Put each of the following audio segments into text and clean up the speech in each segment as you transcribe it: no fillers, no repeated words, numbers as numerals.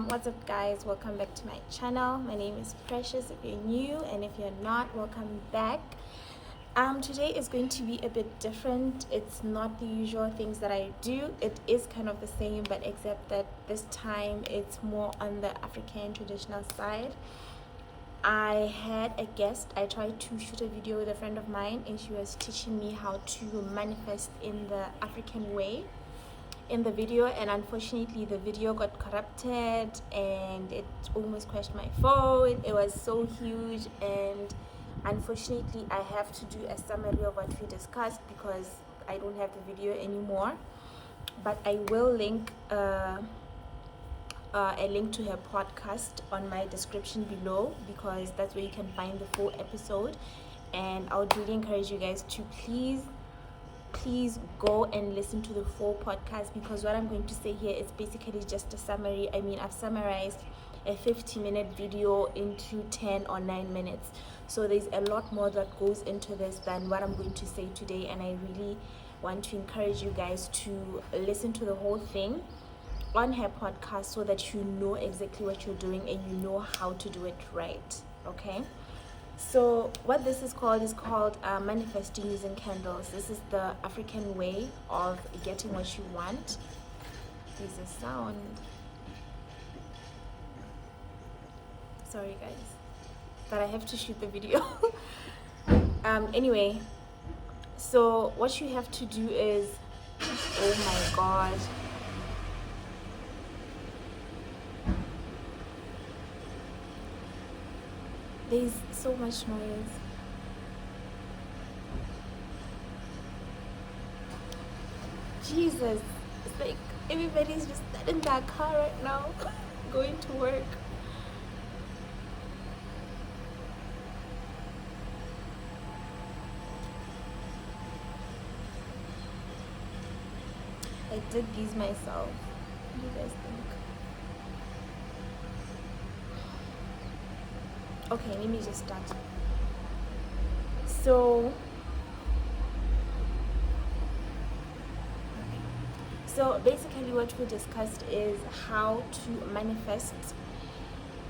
What's up, guys? Welcome back to my channel. My name is Precious if you're new, and if you're not, welcome back. Today is going to be a bit different. It's not the usual things that I do. It is kind of the same, but except that this time it's more on the African traditional side. I had a guest. I tried to shoot a video with a friend of mine, and she was teaching me how to manifest in the African way in the video, and unfortunately the video got corrupted and it almost crashed my phone. It was so huge, and unfortunately I have to do a summary of what we discussed because I don't have the video anymore. But I will link a link to her podcast on my description below, because that's where you can find the full episode. And I would really encourage you guys to please go and listen to the full podcast, because what I'm going to say here is basically just a summary. I mean, I've summarized a 50-minute video into 10 or 9 minutes, so there's a lot more that goes into this than what I'm going to say today. And I really want to encourage you guys to listen to the whole thing on her podcast so that you know exactly what you're doing and you know how to do it right. Okay, so what this is called manifesting using candles. This is the African way of getting what you want. There's a sound. Sorry guys, but I have to shoot the video. Anyway, so what you have to do is, oh my god, there's so much noise. Jesus, it's like everybody's just in that car right now going to work. I did these myself. What do you guys think? Okay, let me just start. So basically what we discussed is how to manifest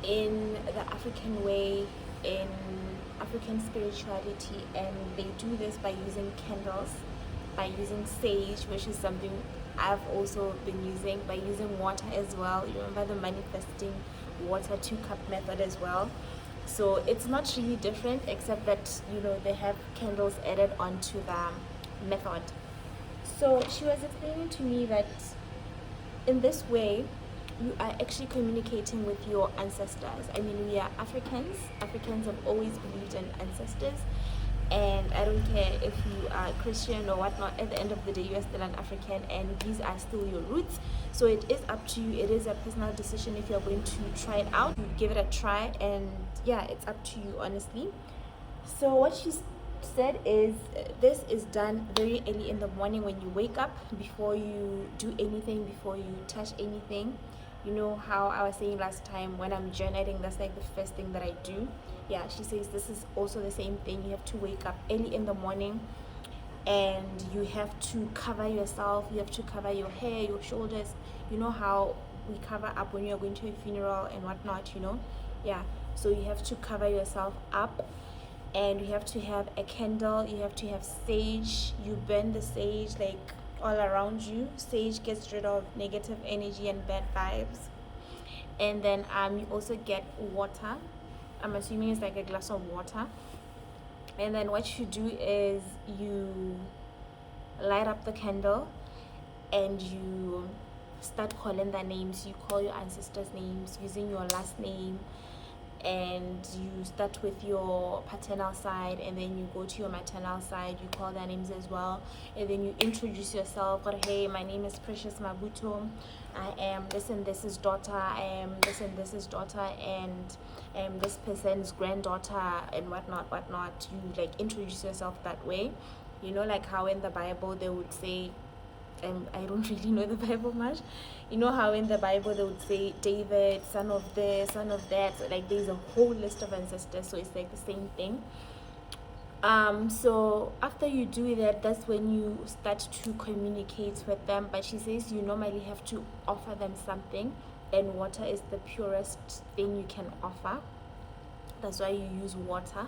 in the African way, in African spirituality, and they do this by using candles, by using sage, which is something I've also been using, by using water as well. You remember the manifesting water 2-cup method as well. So it's not really different, except that, you know, they have candles added onto the method. So she was explaining to me that in this way you are actually communicating with your ancestors. I mean, we are Africans. Africans have always believed in ancestors, and I don't care if you are Christian or whatnot. At the end of the day, you are still an African, and these are still your roots. So it is up to you. It is a personal decision if you're going to try it out. You give it a try, and yeah, it's up to you, honestly. So what she said is, this is done very early in the morning when you wake up, before you do anything, before you touch anything. You know how I was saying last time, when I'm journaling, that's like the first thing that I do. Yeah, she says this is also the same thing. You have to wake up early in the morning, and you have to cover yourself. You have to cover your hair, your shoulders. You know how we cover up when you're going to a funeral and whatnot, you know? Yeah, so you have to cover yourself up, and you have to have a candle. You have to have sage. You burn the sage like all around you. Sage gets rid of negative energy and bad vibes. And then you also get water. I'm assuming it's like a glass of water. And then what you do is you light up the candle, and you start calling their names. You call your ancestors' names using your last name, and you start with your paternal side, and then you go to your maternal side. You call their names as well, and then you introduce yourself. Hey, my name is Precious Mabuto. I am this and this's daughter. I am this and this's daughter, and I am this person's granddaughter, and whatnot. You like introduce yourself that way. You know, like how in the Bible they would say, I don't really know the Bible much. You know how in the Bible they would say David, son of this, son of that. So like there's a whole list of ancestors, so it's like the same thing. So after you do that, that's when you start to communicate with them. But she says you normally have to offer them something. and water is the purest thing you can offer. That's why you use water.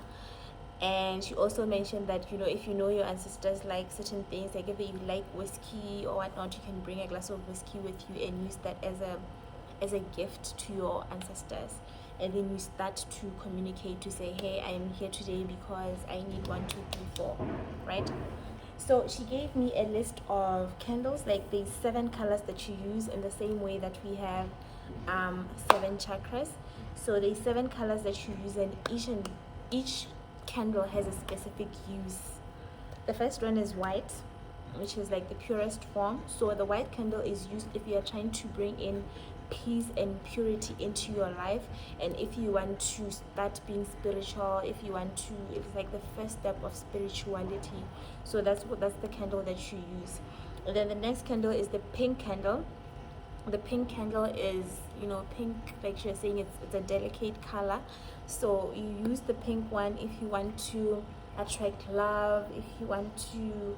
And she also mentioned that, you know, if you know your ancestors like certain things, like if they like whiskey or whatnot, you can bring a glass of whiskey with you and use that as a gift to your ancestors. And then you start to communicate to say, hey, I'm here today because I need 1, 2, 3, 4, right? So she gave me a list of candles, like there's 7 colors that you use in the same way that we have 7 chakras. So there's 7 colors that you use, and each candle has a specific use. The first one is white, which is like the purest form. So the white candle is used if you are trying to bring in peace and purity into your life, and if you want to start being spiritual, if you want to, it's like the first step of spirituality. So that's the candle that you use. And then the next candle is the pink candle. The pink candle is, you know, pink, like she was saying, it's a delicate color. So you use the pink one if you want to attract love, if you want to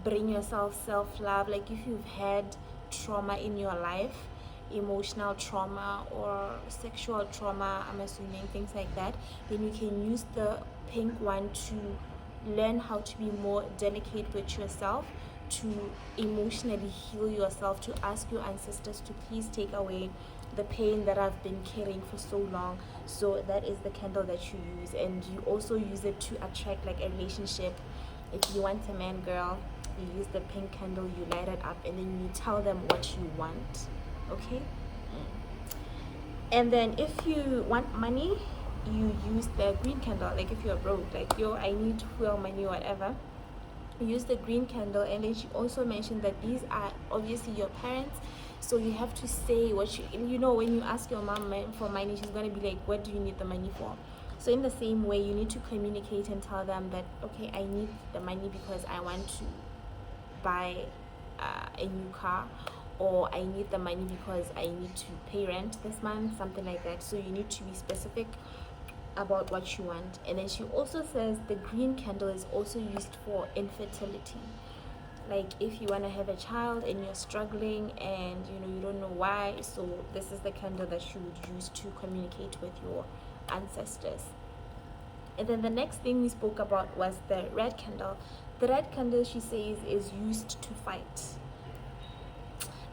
bring yourself self-love, like if you've had trauma in your life, emotional trauma or sexual trauma, I'm assuming, things like that, then you can use the pink one to learn how to be more delicate with yourself, to emotionally heal yourself, to ask your ancestors to please take away the pain that I've been carrying for so long. So that is the candle that you use. And you also use it to attract like a relationship. If you want a man, girl, you use the pink candle, you light it up, and then you tell them what you want. Okay? And then if you want money, you use the green candle. Like if you're broke, like, yo, I need fuel money, whatever, use the green candle. And then she also mentioned that these are obviously your parents, so you have to say what you know, when you ask your mom for money, she's going to be like, what do you need the money for? So in the same way, you need to communicate and tell them that, okay, I need the money because I want to buy a new car, or I need the money because I need to pay rent this month, something like that. So you need to be specific about what you want. And then she also says the green candle is also used for infertility. Like if you want to have a child and you're struggling and you don't know why, so this is the candle that you would use to communicate with your ancestors. And then the next thing we spoke about was the red candle. The red candle, she says, is used to fight.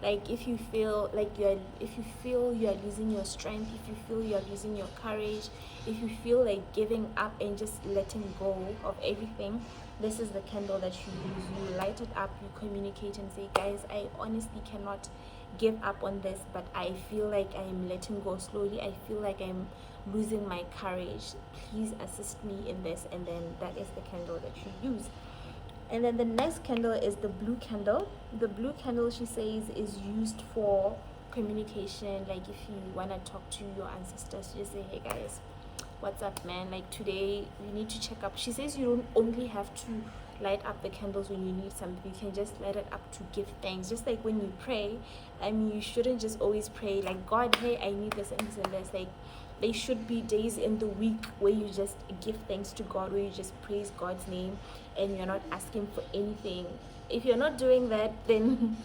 Like if you feel you're losing your strength, if you feel you're losing your courage, if you feel like giving up and just letting go of everything, this is the candle that you use. You light it up, you communicate and say, guys, I honestly cannot give up on this, but I feel like I'm letting go slowly. I feel like I'm losing my courage. Please assist me in this. And then that is the candle that you use. And then the next candle is the blue candle. The blue candle, she says, is used for communication. Like if you want to talk to your ancestors, you just say, hey guys, what's up, man? Like today we need to check up. She says you don't only have to light up the candles when you need something. You can just light it up to give thanks. Just like when you pray, I mean, you shouldn't just always pray like, God, hey, I need this and this and this. Like there should be days in the week where you just give thanks to God, where you just praise God's name and you're not asking for anything. If you're not doing that, then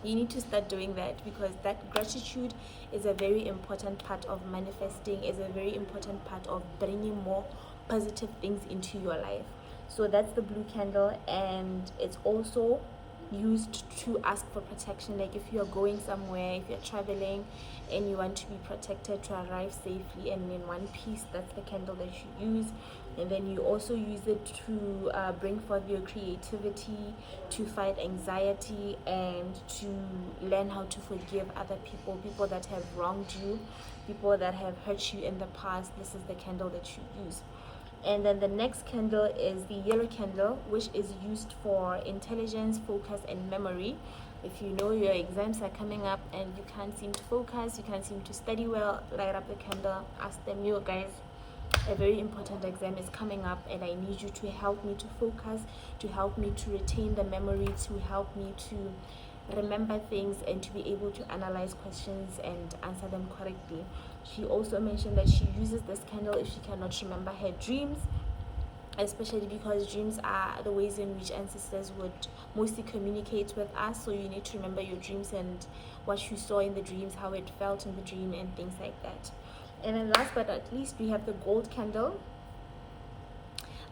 you need to start doing that, because that gratitude is a very important part of manifesting, is a very important part of bringing more positive things into your life. So that's the blue candle. And it's also used to ask for protection. Like if you're going somewhere, if you're traveling and you want to be protected to arrive safely and in one piece, that's the candle that you use. And then you also use it to bring forth your creativity, to fight anxiety, and to learn how to forgive other people that have wronged you, people that have hurt you in the past. This is the candle that you use. And then the next candle is the yellow candle, which is used for intelligence, focus, and memory. If you know your exams are coming up and you can't seem to focus, you can't seem to study well, light up the candle, ask them, yo guys, a very important exam is coming up and I need you to help me to focus, to help me to retain the memory, to help me to remember things and to be able to analyze questions and answer them correctly. She also mentioned that she uses this candle if she cannot remember her dreams, especially because dreams are the ways in which ancestors would mostly communicate with us. So you need to remember your dreams and what you saw in the dreams, how it felt in the dream, and things like that. And then last but not least, we have the gold candle.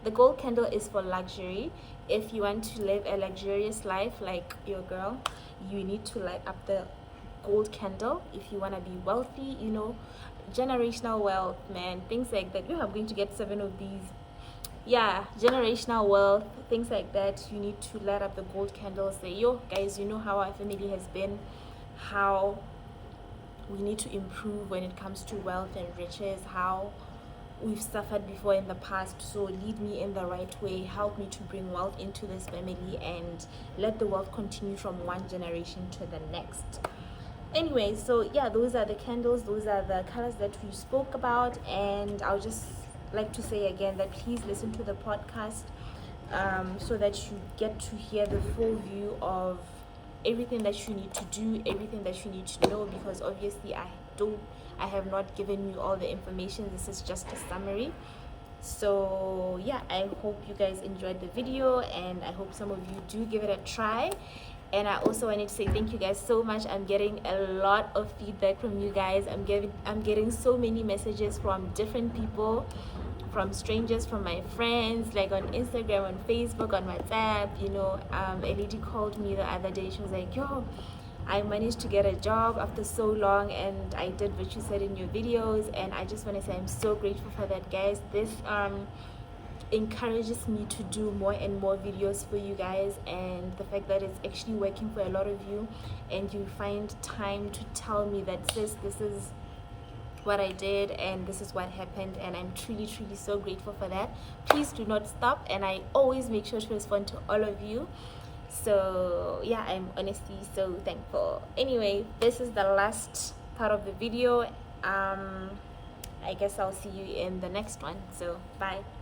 The gold candle is for luxury. If you want to live a luxurious life like your girl, you need to light up the gold candle. If you want to be wealthy, you know, generational wealth, man, things like that. You are going to get 7 of these. Yeah, generational wealth, things like that. You need to light up the gold candle. Say, yo guys, you know how our family has been, how we need to improve when it comes to wealth and riches, how we've suffered before in the past. So lead me in the right way, help me to bring wealth into this family, and let the wealth continue from one generation to the next. Anyway, so yeah, those are the candles, those are the colors that we spoke about. And I'll just like to say again that please listen to the podcast, so that you get to hear the full view of everything that you need to do, everything that you need to know, because obviously I have not given you all the information. This is just a summary. So yeah, I hope you guys enjoyed the video, and I hope some of you do give it a try. And I also wanted to say thank you guys so much. I'm getting a lot of feedback from you guys. I'm getting so many messages from different people, from strangers, from my friends, like on Instagram, on Facebook, on WhatsApp. You know, a lady called me the other day. She was like, yo, I managed to get a job after so long, and I did what you said in your videos. And I just want to say I'm so grateful for that, guys. This encourages me to do more and more videos for you guys, and the fact that it's actually working for a lot of you, and you find time to tell me that, sis, this is what I did and this is what happened, and I'm truly so grateful for that. Please do not stop, and I always make sure to respond to all of you. So yeah, I'm honestly so thankful. Anyway, this is the last part of the video. I guess I'll see you in the next one. So bye.